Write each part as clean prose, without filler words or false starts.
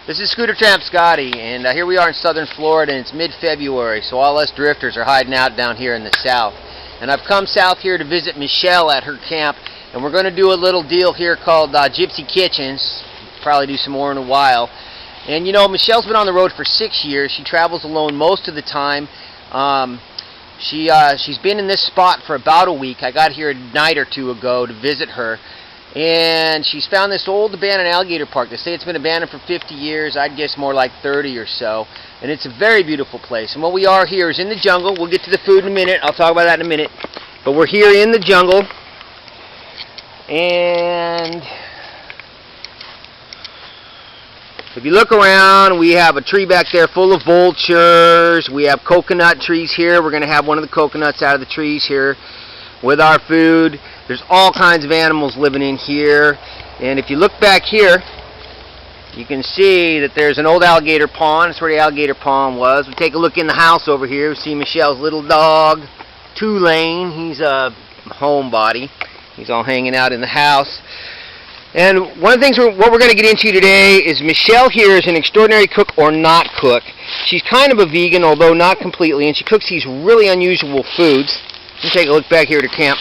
This is Scooter Tramp Scotty, and here we are in southern Florida, and it's mid-February, so all us drifters are hiding out down here in the south. And I've come south here to visit Michelle at her camp, and we're going to do a little deal here called Gypsy Kitchens. Probably do some more in a while. And you know, Michelle's been on the road for 6 years. She travels alone most of the time. She's been in this spot for about a week. I got here a night or two ago to visit her. And she's found this old abandoned alligator park. They say it's been abandoned for 50 years. I'd guess more like 30 or so. And it's a very beautiful place. And what we are here is in the jungle. We'll get to the food in a minute. I'll talk about that in a minute. But we're here in the jungle. And if you look around, we have a tree back there full of vultures. We have coconut trees here. We're going to have one of the coconuts out of the trees here with our food. There's all kinds of animals living in here. And if you look back here, you can see that there's an old alligator pond. That's where the alligator pond was. We take a look in the house over here. We see Michelle's little dog, Tulane. He's a homebody. He's all hanging out in the house. And one of the things what we're going to get into today is Michelle here is an extraordinary cook or not cook. She's kind of a vegan, although not completely, and she cooks these really unusual foods. Let's take a look back here at her camp.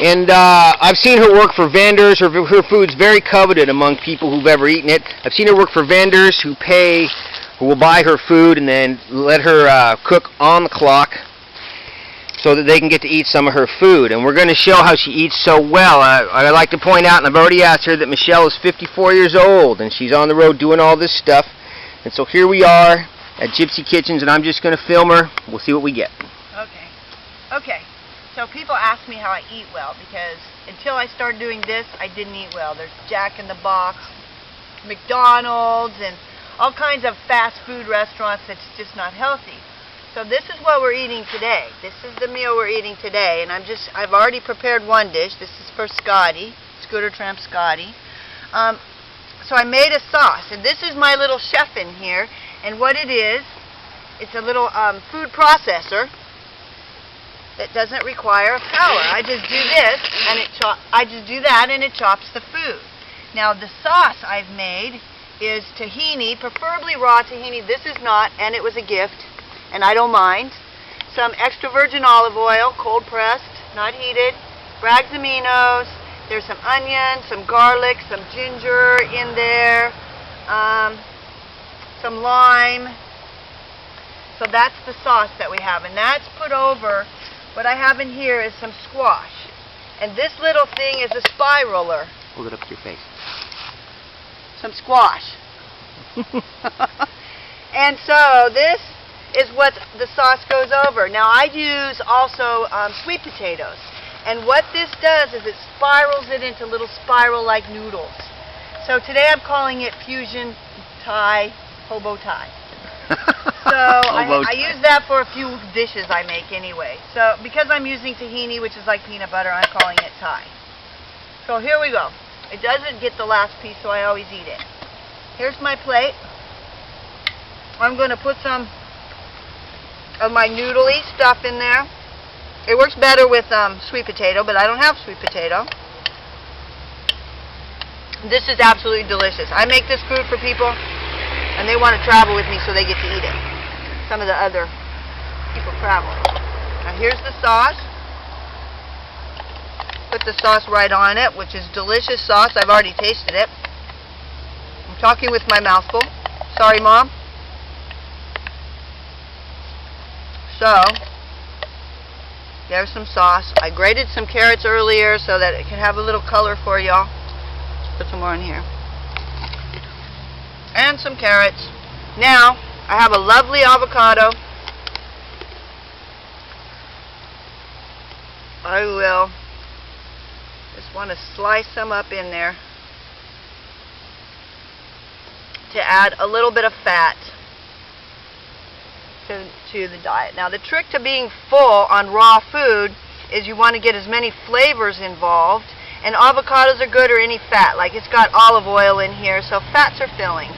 And I've seen her work for vendors. Her food's very coveted among people who've ever eaten it. I've seen her work for vendors who will buy her food and then let her cook on the clock so that they can get to eat some of her food. And we're going to show how she eats so well. I'd like to point out, and I've already asked her, that Michelle is 54 years old, and she's on the road doing all this stuff. And so here we are at Gypsy Kitchens, and I'm just going to film her. We'll see what we get. Okay. So people ask me how I eat well, because until I started doing this, I didn't eat well. There's Jack in the Box, McDonald's, and all kinds of fast food restaurants that's just not healthy. So this is what we're eating today. This is the meal we're eating today, and I've already prepared one dish. This is for Scotty, Scooter Tramp Scotty. So I made a sauce, and this is my little chef in here, and what it is, it's a little food processor that doesn't require a power. I just do this, and I just do that, and it chops the food. Now the sauce I've made is tahini, preferably raw tahini. This is not, and it was a gift, and I don't mind. Some extra virgin olive oil, cold pressed, not heated. Bragg's aminos. There's some onion, some garlic, some ginger in there, some lime. So that's the sauce that we have, and that's put over. What I have in here is some squash. And this little thing is a spy roller. Hold it up to your face. Some squash. And so this is what the sauce goes over. Now I use also sweet potatoes. And what this does is it spirals it into little spiral-like noodles. So today I'm calling it fusion Thai, hobo Thai. So I use that for a few dishes I make anyway. So because I'm using tahini, which is like peanut butter, I'm calling it Thai. So here we go. It doesn't get the last piece, so I always eat it. Here's my plate. I'm going to put some of my noodly stuff in there. It works better with sweet potato, but I don't have sweet potato. This is absolutely delicious. I make this food for people, and they want to travel with me so they get to eat it. Some of the other people travel. Now here's the sauce. Put the sauce right on it, which is delicious sauce. I've already tasted it. I'm talking with my mouth full. Sorry, Mom. So, there's some sauce. I grated some carrots earlier so that it can have a little color for y'all. Put some more in here. And some carrots. Now, I have a lovely avocado. I will just want to slice some up in there to add a little bit of fat to the diet. Now, the trick to being full on raw food is you want to get as many flavors involved, and avocados are good, or any fat. Like, it's got olive oil in here, so fats are filling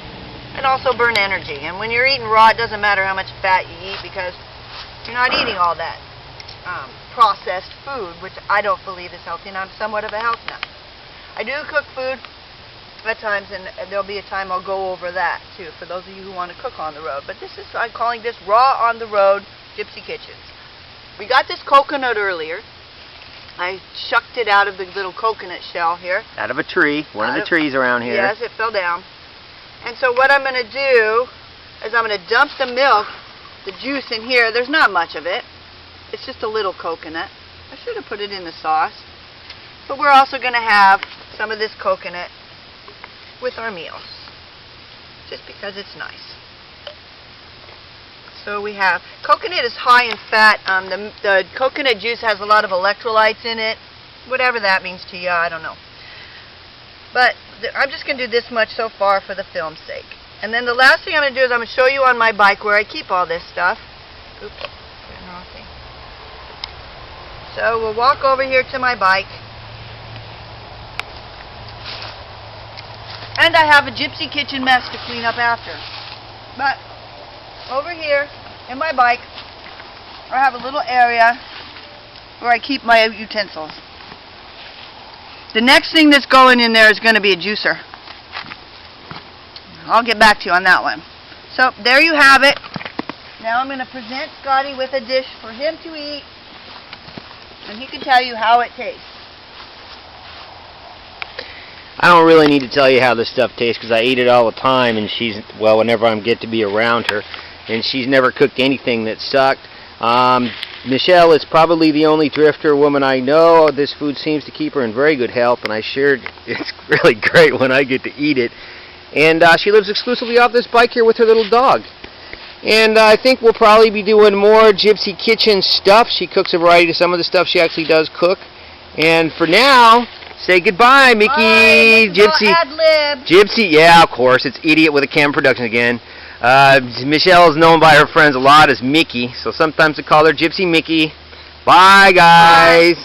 and also burn energy. And when you're eating raw, it doesn't matter how much fat you eat, because you're not eating all that processed food, which I don't believe is healthy, and I'm somewhat of a health nut. I do cook food. at times, and there'll be a time I'll go over that too, for those of you who want to cook on the road. But this is, I'm calling this Raw on the Road Gypsy Kitchens. We got this coconut earlier. I shucked it out of the little coconut shell here. Out of a tree, one of the trees around here. Yes, it fell down. And so what I'm going to do is I'm going to dump the milk, the juice in here. There's not much of it. It's just a little coconut. I should have put it in the sauce. But we're also going to have some of this coconut with our meals, just because it's nice. So we have, coconut is high in fat. The coconut juice has a lot of electrolytes in it, whatever that means to you, I don't know. But I'm just going to do this much so far for the film's sake. And then the last thing I'm going to do is I'm going to show you on my bike where I keep all this stuff. Oops, getting the wrong thing. So we'll walk over here to my bike. And I have a Gypsy Kitchen mess to clean up after. But over here in my bike, I have a little area where I keep my utensils. The next thing that's going in there is going to be a juicer. I'll get back to you on that one. So there you have it. Now I'm going to present Scotty with a dish for him to eat, and he can tell you how it tastes. I don't really need to tell you how this stuff tastes because I eat it all the time, and well, whenever I get to be around her, and she's never cooked anything that sucked. Michelle is probably the only drifter woman I know. This food seems to keep her in very good health, and it's really great when I get to eat it. And she lives exclusively off this bike here with her little dog. And I think we'll probably be doing more Gypsy Kitchen stuff. She cooks a variety of some of the stuff she actually does cook. And for now, say goodbye, MIki. Bye, Gypsy, yeah, of course. It's Idiot with a Cam Production again. Michelle is known by her friends a lot as MIki, so sometimes they call her Gypsy MIki. Bye, guys. Bye.